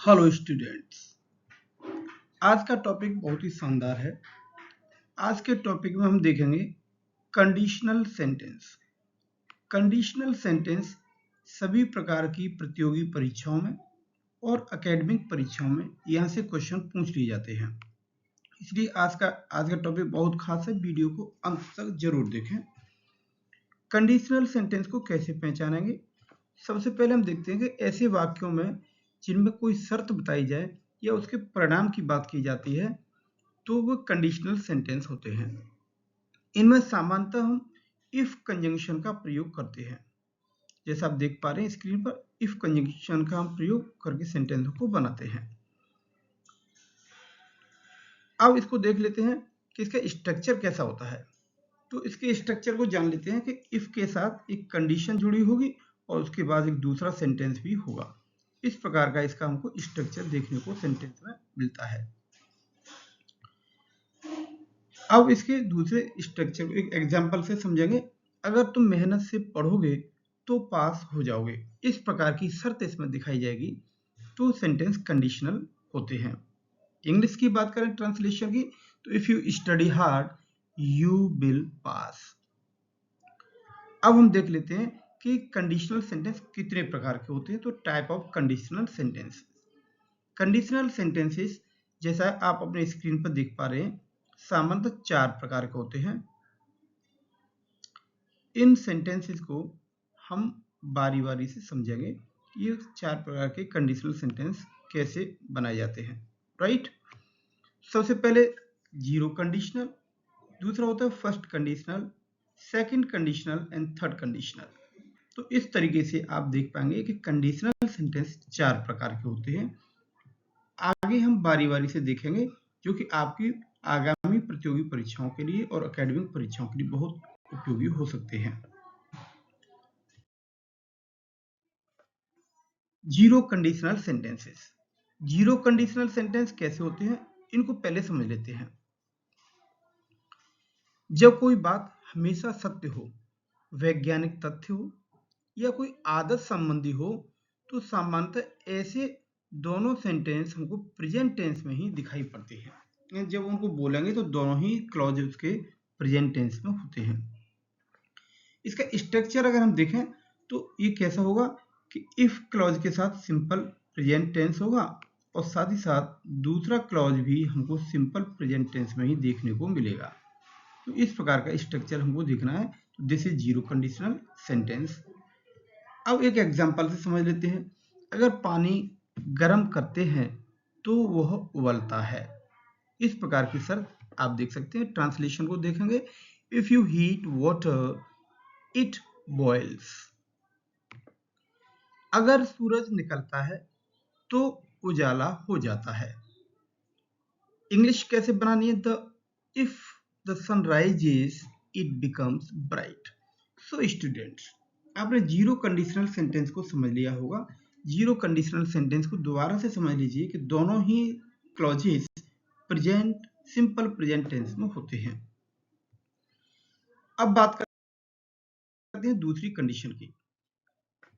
Hello students, आज का topic बहुत ही शानदार है। आज के टॉपिक में हम देखेंगे कंडीशनल सेंटेंस। कंडीशनल सेंटेंस सभी प्रकार की प्रतियोगी परीक्षाओं में और एकेडमिक परीक्षाओं में यहाँ से क्वेश्चन पूछ लिए जाते हैं। इसलिए आज का टॉपिक बहुत खास है। वीडियो को अंत तक जरूर देखें। कंडीशनल सेंटेंस को कैसे पहचानेंगे? सबसे पहले हम देखते हैं कि ऐसे वाक्यों में जिनमें कोई शर्त बताई जाए या उसके परिणाम की बात की जाती है तो वो कंडीशनल सेंटेंस होते हैं। इनमें सामान्यतः हम इफ कंजंक्शन का प्रयोग करते हैं। जैसा आप देख पा रहे हैं स्क्रीन पर, इफ कंजंक्शन का हम प्रयोग करके सेंटेंस को बनाते हैं। अब इसको देख लेते हैं कि इसका स्ट्रक्चर कैसा होता है। तो इसके स्ट्रक्चर को जान लेते हैं कि इफ के साथ एक कंडीशन जुड़ी होगी और उसके बाद एक दूसरा सेंटेंस भी होगा। इस प्रकार का इसका हमको स्ट्रक्चर देखने को सेंटेंस में मिलता है। अब इसके दूसरे स्ट्रक्चर को एक एग्जांपल से समझेंगे। अगर तुम मेहनत से पढ़ोगे तो पास हो जाओगे, इस प्रकार की शर्त इसमें दिखाई जाएगी तो सेंटेंस कंडीशनल होते हैं। इंग्लिश की बात करें ट्रांसलेशन की, तो if you study hard you will pass. अब हम देख लेते हैं कि कंडीशनल सेंटेंस कितने प्रकार के होते हैं। तो type of conditional sentence. Conditional sentences जैसा आप अपने स्क्रीन पर देख पा रहे हैं सामान्यतः 4 प्रकार के होते हैं। इन सेंटेंसेस को हम बारी बारी से समझेंगे। ये 4 प्रकार के कंडीशनल सेंटेंस कैसे बनाए जाते हैं, राइट। सबसे पहले जीरो कंडीशनल, दूसरा होता है first conditional, second conditional and third conditional. तो इस तरीके से आप देख पाएंगे कि कंडीशनल सेंटेंस 4 प्रकार के होते हैं। आगे हम बारी बारी से देखेंगे जो कि आपकी आगामी प्रतियोगी परीक्षाओं के लिए और एकेडमिक परीक्षाओं के लिए बहुत उपयोगी हो सकते हैं। Zero conditional sentences. Zero conditional sentence कैसे होते हैं इनको पहले समझ लेते हैं। जब कोई बात हमेशा सत्य हो, वैज्ञानिक तथ्य हो या कोई आदत संबंधी हो तो सामान्यतः ऐसे दोनों सेंटेंस हमको प्रेजेंट टेंस में ही दिखाई पड़ते हैं। जब उनको बोलेंगे तो दोनों ही क्लॉज उसके प्रेजेंट टेंस में होते हैं। इसका स्ट्रक्चर अगर हम देखें तो ये कैसा होगा कि इफ क्लॉज के साथ सिंपल प्रेजेंट टेंस होगा और साथ ही साथ दूसरा क्लॉज भी हमको सिंपल प्रेजेंट टेंस में ही देखने को मिलेगा। तो इस प्रकार का स्ट्रक्चर हमको देखना है। तो this is zero conditional sentence. अब एक एग्जांपल से समझ लेते हैं। अगर पानी गर्म करते हैं तो वह उबलता है, इस प्रकार की शर्त आप देख सकते हैं। ट्रांसलेशन को देखेंगे, if you heat water it boils. अगर सूरज निकलता है तो उजाला हो जाता है। इंग्लिश कैसे बनानी है? If the sun rises it becomes bright. So students, आपने जीरो कंडीशनल सेंटेंस को समझ लिया होगा। जीरो कंडीशनल सेंटेंस को दोबारा से समझ लीजिए कि दोनों ही clauses present simple present tense में होते हैं। अब बात करते हैं दूसरी कंडीशन की।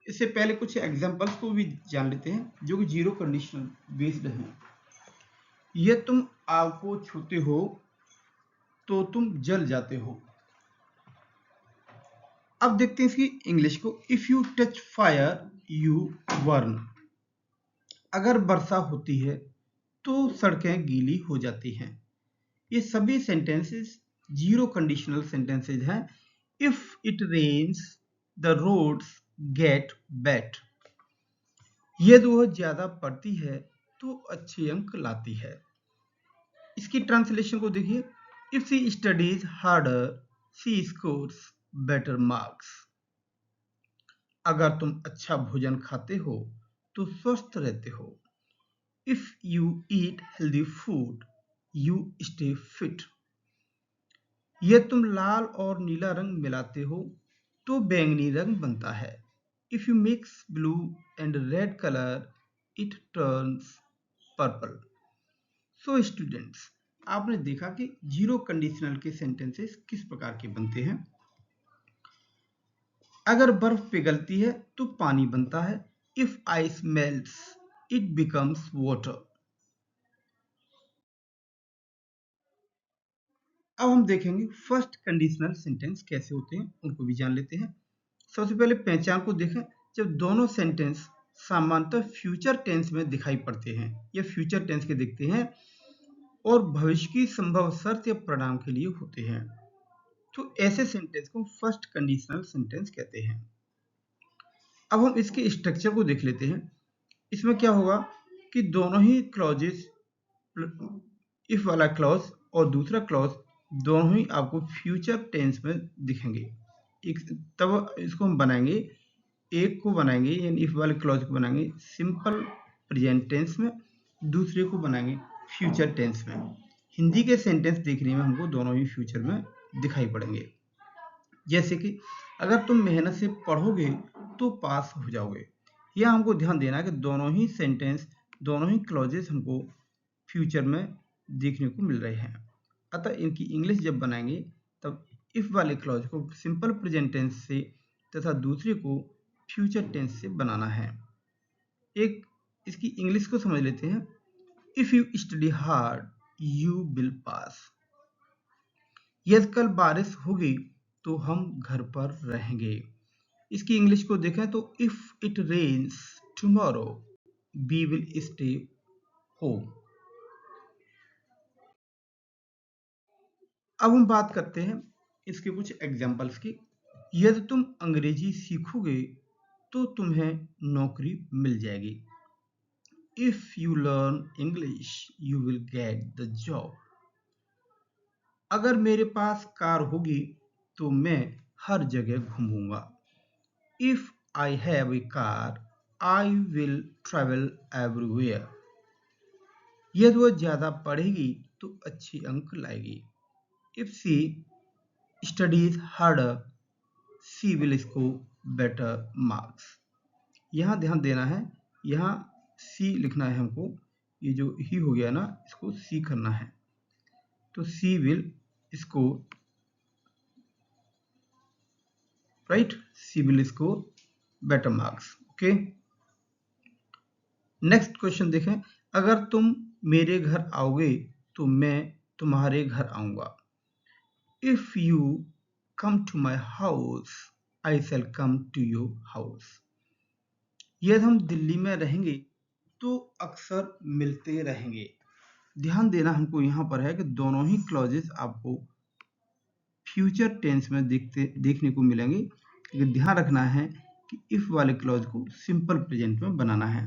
इससे पहले कुछ एग्जांपल्स को भी जान लेते हैं जो कि जीरो कंडीशनल बेस्ड हैं। ये तुम आग को छूते हो तो तुम जल जाते हो। अब देखते हैं इसकी इंग्लिश को। If you touch fire you burn. अगर वर्षा होती है तो सड़कें गीली हो जाती हैं। ये सभी सेंटेंसेस जीरो कंडीशनल सेंटेंसेस हैं। If it rains the roads get wet. यदि वह ज्यादा पड़ती है तो अच्छे अंक लाती है। इसकी ट्रांसलेशन को देखिए, if she studies harder she scores better marks. अगर तुम अच्छा भोजन खाते हो तो स्वस्थ रहते हो। If you eat healthy food you stay fit. यदि तुम लाल और नीला रंग मिलाते हो तो बैंगनी रंग बनता है। If you mix blue and red colour it turns purple. So students, आपने देखा कि जीरो कंडीशनल के सेंटेंसेस किस प्रकार के बनते हैं। अगर बर्फ पिघलती है तो पानी बनता है। If ice melts it becomes water। अब हम देखेंगे फर्स्ट कंडीशनल सेंटेंस कैसे होते हैं, उनको भी जान लेते हैं। सबसे पहले पहचान को देखें। जब दोनों सेंटेंस सामान्यतः फ्यूचर टेंस में दिखाई पड़ते हैं या फ्यूचर टेंस के दिखते हैं और भविष्य की संभव शर्त या परिणाम के लिए होते हैं, तो ऐसे सेंटेंस को फर्स्ट कंडीशनल सेंटेंस कहते हैं। अब हम इसके स्ट्रक्चर को देख लेते हैं। इसमें क्या होगा कि दोनों ही क्लॉजेस, इफ वाला क्लॉज और दूसरा क्लॉज, दोनों ही आपको फ्यूचर टेंस में दिखेंगे। तब इसको हम बनाएंगे, एक को बनाएंगे यानी इफ वाले क्लॉज को बनाएंगे सिंपल प्रेजेंट टेंस में, दूसरे को बनाएंगे फ्यूचर टेंस में। हिंदी के सेंटेंस देखने में हमको दोनों ही फ्यूचर में दिखाई पड़ेंगे। जैसे कि अगर तुम मेहनत से पढ़ोगे तो पास हो जाओगे। यह हमको ध्यान देना है कि दोनों ही सेंटेंस, दोनों ही क्लॉजेस हमको फ्यूचर में देखने को मिल रहे हैं। अतः इनकी इंग्लिश जब बनाएंगे तब इफ वाले क्लॉज को सिंपल प्रेजेंट टेंस से तथा दूसरे को फ्यूचर टेंस से बनाना है। एक इसकी इंग्लिश को समझ लेते हैं। If you study hard you will pass. यदि कल बारिश होगी तो हम घर पर रहेंगे। इसकी इंग्लिश को देखें तो if it rains tomorrow we will stay home. अब हम बात करते हैं इसके कुछ एग्जाम्पल्स की। यदि तुम अंग्रेजी सीखोगे तो तुम्हें नौकरी मिल जाएगी। If you learn English you will get the job. अगर मेरे पास कार होगी तो मैं हर जगह घूमूंगा। If I have a car I will travel everywhere. यदि वह ज्यादा पढ़ेगी तो अच्छे अंक लाएगी। If she studies harder she will score better marks. यहाँ ध्यान देना है, यहाँ सी लिखना है हमको, ये जो ही हो गया ना इसको सी करना है, तो C will score, right, C will score better marks. Okay, next question देखें। अगर तुम मेरे घर आओगे तो मैं तुम्हारे घर आऊंगा। If you come to my house I shall come to your house. यदि हम दिल्ली में रहेंगे तो अक्सर मिलते रहेंगे। ध्यान देना हमको यहाँ पर है कि दोनों ही क्लॉजेस आपको फ्यूचर टेंस में देखने को मिलेंगे, लेकिन ध्यान रखना है कि इफ वाले क्लॉज को सिंपल प्रेजेंट में बनाना है।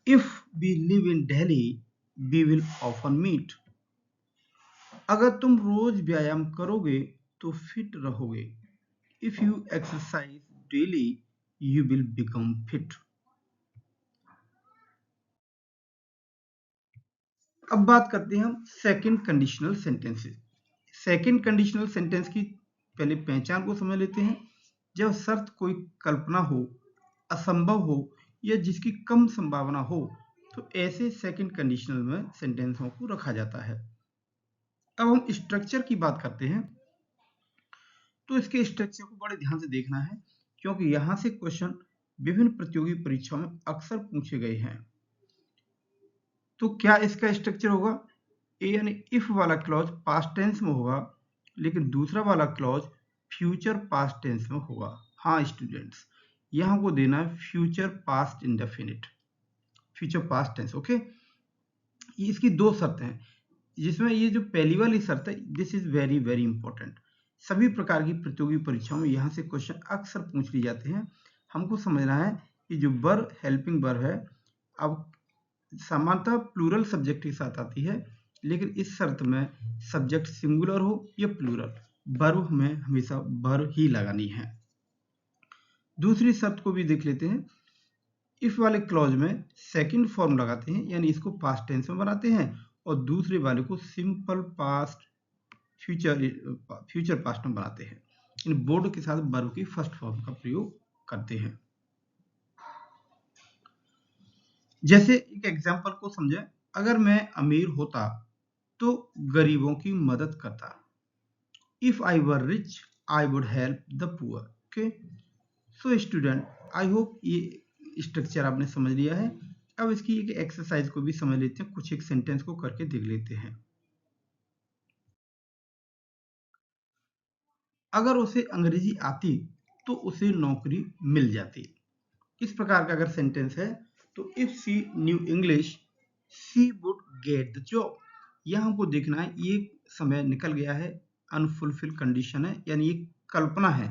If we live in Delhi we will often meet. अगर तुम रोज व्यायाम करोगे तो फिट रहोगे। If you exercise daily you will become fit. अब बात करते हैं हम second conditional sentences. Second conditional sentence की पहले पहचान को समझ लेते हैं। जब शर्त कोई कल्पना हो, असंभव हो या जिसकी कम संभावना हो तो ऐसे सेकंड कंडीशनल में सेंटेंसों को रखा जाता है। अब हम स्ट्रक्चर की बात करते हैं, तो इसके स्ट्रक्चर को बड़े ध्यान से देखना है क्योंकि यहां से क्वेश्चन विभिन्न प्रतियोगी परीक्षाओं में अक्सर पूछे गए हैं। तो क्या इसका स्ट्रक्चर होगा, ए यानी इफ वाला क्लॉज पास्ट टेंस में होगा, लेकिन दूसरा वाला क्लॉज फ्यूचर पास्ट टेंस में होगा। हाँ स्टूडेंट्स, यहाँ को देना है future past indefinite, future past tense. Okay, इसकी दो शर्तें हैं, जिसमें ये जो पहली वाली शर्त है this is very very important. सभी प्रकार की प्रतियोगी परीक्षाओं में यहाँ से क्वेश्चन अक्सर पूछ लिए जाते हैं। हमको समझना है कि जो वर्ब हेल्पिंग वर्ब है, अब सामान्यतः प्लूरल सब्जेक्ट के साथ आती है, लेकिन इस शर्त में सब्जेक्ट सिंगुलर हो या प्लूरल, वर्ब हमें हमेशा वर्ब ही लगानी है। दूसरी शर्त को भी देख लेते हैं। इफ वाले क्लॉज में सेकंड फॉर्म लगाते हैं, यानी इसको पास्ट टेंस में बनाते हैं, और दूसरे वाले को सिंपल पास्ट फ्यूचर पास्ट में बनाते हैं। इन बोर्ड के साथ वर्ब की फर्स्ट फॉर्म का प्रयोग करते हैं। जैसे एक एग्जांपल को समझें, अगर मैं अमीर होता तो गरीबों की मदद करता। If I were rich I would help the poor. Okay, so student, I hope ये स्ट्रक्चर आपने समझ लिया है। अब इसकी एक एक्सरसाइज को भी समझ लेते हैं, कुछ एक सेंटेंस को करके देख लेते हैं। अगर उसे अंग्रेजी आती तो उसे नौकरी मिल जाती। इस प्रकार का अगर सेंटेंस है तो if she knew English she would get the job. यह हमको देखना है, ये समय निकल गया है, अनफुलफिल कंडीशन है, यानी ये कल्पना है,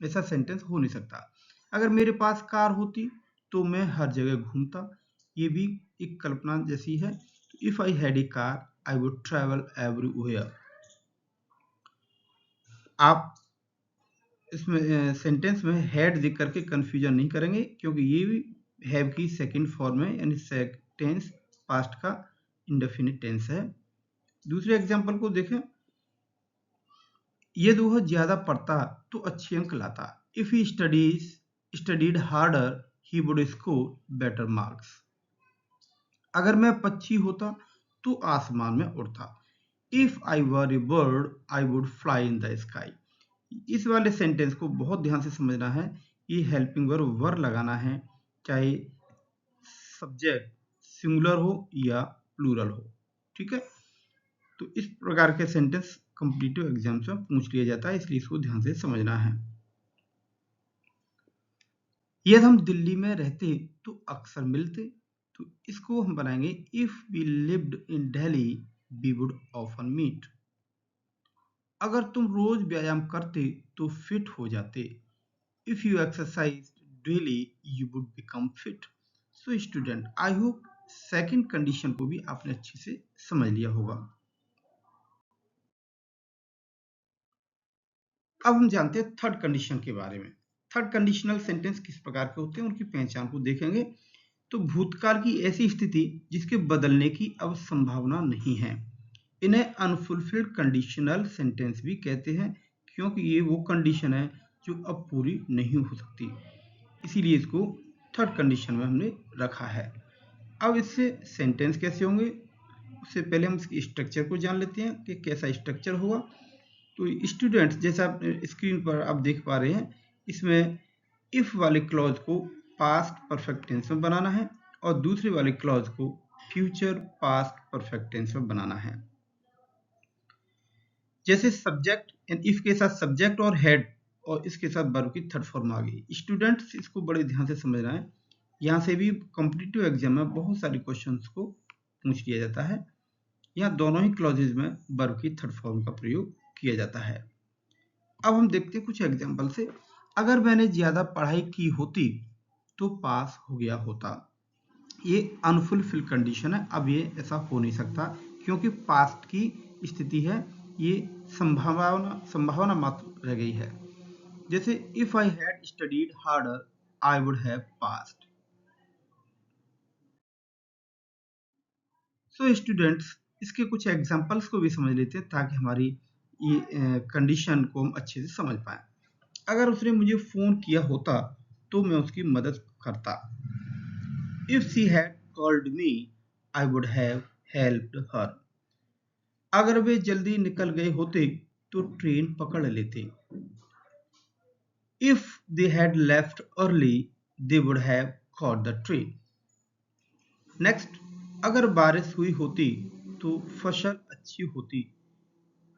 ऐसा सेंटेंस हो नहीं सकता। अगर मेरे पास कार होती तो मैं हर जगह घूमता, ये भी एक कल्पना जैसी है। If I had a car I would travel everywhere. आप इसमें सेंटेंस में हैड देख करके कंफ्यूजन नहीं करेंगे, क्योंकि ये भी हैव की सेकंड फॉर्म है, यानी टेंस पास्ट का इंडेफिनिट टेंस है। दूसरे एग्जांपल को देखें, ये वह ज्यादा पढ़ता तो अच्छे अंक लाता। If he studied harder he would score better marks. अगर मैं पक्षी होता तो आसमान में उड़ता। If I were A bird I would fly in the sky. इस वाले सेंटेंस को बहुत ध्यान से समझना है, ये हेल्पिंग वर्ब वर लगाना है, चाहे सब्जेक्ट सिंगुलर हो या प्लूरल हो, ठीक है। तो इस प्रकार के सेंटेंस कॉम्पिटिटिव एग्जाम्स में पूछ लिया जाता है, इसलिए इसको ध्यान से समझना है। यदि हम दिल्ली में रहते तो अक्सर मिलते, तो इसको हम बनाएंगे if we lived in Delhi we would often meet. अगर तुम रोज व्यायाम करते तो फिट हो जाते। If you exercise daily, you would become fit. So student, I hope second condition को भी आपने अच्छे से समझ लिया होगा। अब हम जानते हैं थर्ड कंडीशन के बारे में। थर्ड कंडीशनल सेंटेंस किस प्रकार के होते हैं, उनकी पहचान को देखेंगे। तो भूतकाल की ऐसी स्थिति जिसके बदलने की अब संभावना नहीं है, इन्हें अनफुलफिल्ड कंडीशनल सेंटेंस भी कहते हैं, क्योंकि ये वो कंडीशन है जो अब पूरी नहीं हो सकती, इसीलिए इसको थर्ड कंडीशन में हमने रखा है। अब इससे सेंटेंस कैसे होंगे, उससे पहले हम इसकी स्ट्रक्चर को जान लेते हैं कि कैसा स्ट्रक्चर होगा। तो स्टूडेंट्स, जैसा आप स्क्रीन पर आप देख पा रहे हैं, इसमें इफ वाले क्लॉज को पास्ट परफेक्ट टेंस में बनाना है और दूसरे वाले क्लॉज को फ्यूचर पास्ट परफेक्ट टेंस में बनाना है। जैसे सब्जेक्ट एंड इफ के साथ सब्जेक्ट और हेड और इसके साथ वर्ब की थर्ड फॉर्म आ गई। स्टूडेंट्स, इसको बड़े ध्यान से समझना है, यहाँ से भी कॉम्पिटिटिव एग्जाम में बहुत सारे क्वेश्चंस को पूछ लिया जाता है। यहाँ दोनों ही क्लॉजेज में वर्ब की थर्ड फॉर्म का प्रयोग किया जाता है। अब हम देखते हैं कुछ एग्जाम्पल से। अगर मैंने ज्यादा पढ़ाई की होती तो पास हो गया होता। ये अनफुलफिल कंडीशन है, अब ये ऐसा हो नहीं सकता, क्योंकि पास्ट की स्थिति है, ये संभावना मात्र रह गई है। जैसे if I had studied harder I would have passed. So students, इसके कुछ एग्जांपल्स को भी समझ लेते हैं ताकि हमारी ये कंडीशन को हम अच्छे से समझ पाए। अगर उसने मुझे फोन किया होता तो मैं उसकी मदद करता। If she had called me I would have helped हर। अगर वे जल्दी निकल गए होते तो ट्रेन पकड़ लेते। If they had left early, they would have caught the train. Next, अगर बारिश हुई होती तो फसल अच्छी होती।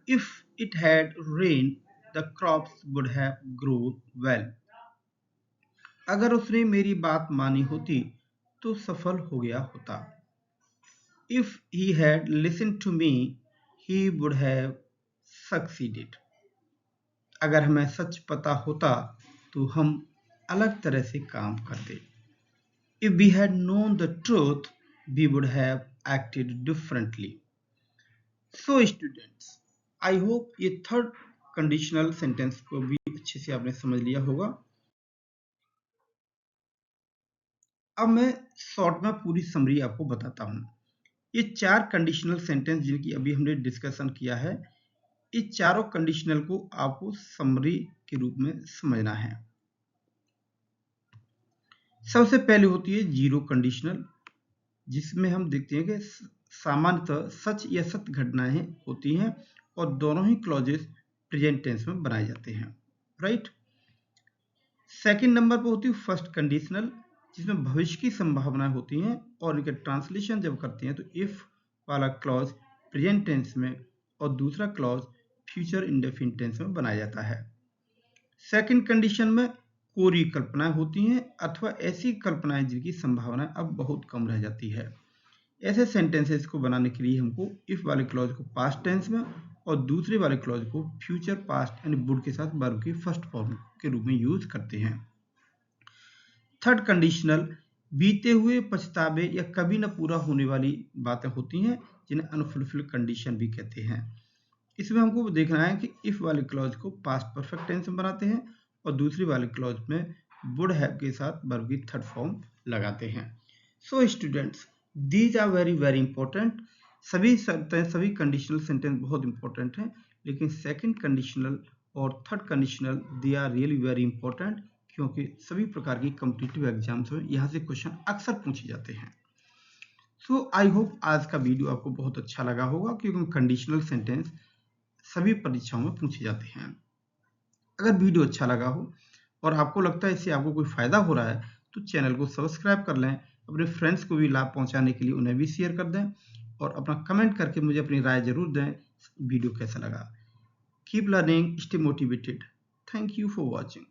If it had rained, the crops would have grown well. अगर उसने मेरी बात मानी होती तो सफल हो गया होता। If he had listened to me, he would have succeeded. अगर हमें सच पता होता तो हम अलग तरह से काम करते। If we had known the truth, we would have acted differently. So students, I hope ये थर्ड कंडीशनल सेंटेंस को भी अच्छे से आपने समझ लिया होगा। अब मैं शॉर्ट में पूरी समरी आपको बताता हूँ। ये चार कंडीशनल सेंटेंस जिनकी अभी हमने डिस्कशन किया है, ये चारों कंडीशनल को आपको समरी के रूप में समझना है। सबसे पहले होती है जीरो कंडीशनल, जिसमें हम देखते हैं कि सामान्यतः सच या सत्य घटनाएं होती हैं और दोनों ही क्लॉजेस प्रेजेंट टेंस में बनाए जाते हैं, राइट। सेकंड नंबर पर होती है फर्स्ट कंडीशनल, जिसमें भविष्य की संभावनाएं होती हैं और इनके ट्रांसलेशन जब करते हैं तो इफ वाला क्लॉज प्रेजेंट टेंस में और दूसरा क्लॉज फ्यूचर इंडेफिनिट टेंस में बनाया जाता है। सेकंड कंडीशन में कोरी कल्पनाएं होती हैं अथवा ऐसी कल्पनाएं जिनकी संभावना अब बहुत कम रह जाती है। ऐसे सेंटेंसेस को बनाने के लिए हमको इफ वाले क्लॉज को पास्ट टेंस में और दूसरे वाले क्लॉज को फ्यूचर पास्ट एंड वुड के साथ वर्ब की फर्स्ट फॉर्म के रूप में यूज करते हैं। थर्ड कंडीशनल बीते हुए पछतावे या कभी न पूरा होने वाली बातें होती हैं जिन्हें अनफुलफिल्ड कंडीशन भी कहते हैं। इसमें हमको देखना है कि इफ वाले क्लॉज को पास्ट परफेक्ट टेंस में बनाते हैं और दूसरी वाले क्लॉज में वुड हैव के साथ वर्ब की थर्ड फॉर्म लगाते हैं। So students, these are very very important. सभी कंडीशनल सेंटेंस बहुत इंपॉर्टेंट हैं, लेकिन सेकंड कंडीशनल और third conditional they are really very important, क्योंकि सभी प्रकार की कॉम्पिटिटिव एग्जाम्स में यहाँ से क्वेश्चन अक्सर पूछे जाते हैं। सो आई होप आज का वीडियो आपको बहुत अच्छा लगा होगा, क्योंकि कंडीशनल सेंटेंस सभी परीक्षाओं में पूछे जाते हैं। अगर वीडियो अच्छा लगा हो और आपको लगता है इससे आपको कोई फायदा हो रहा है तो चैनल को सब्सक्राइब कर लें, अपने फ्रेंड्स को भी लाभ पहुंचाने के लिए उन्हें भी शेयर कर दें और अपना कमेंट करके मुझे अपनी राय जरूर दें वीडियो कैसा लगा। Keep learning, stay motivated. Thank you for watching.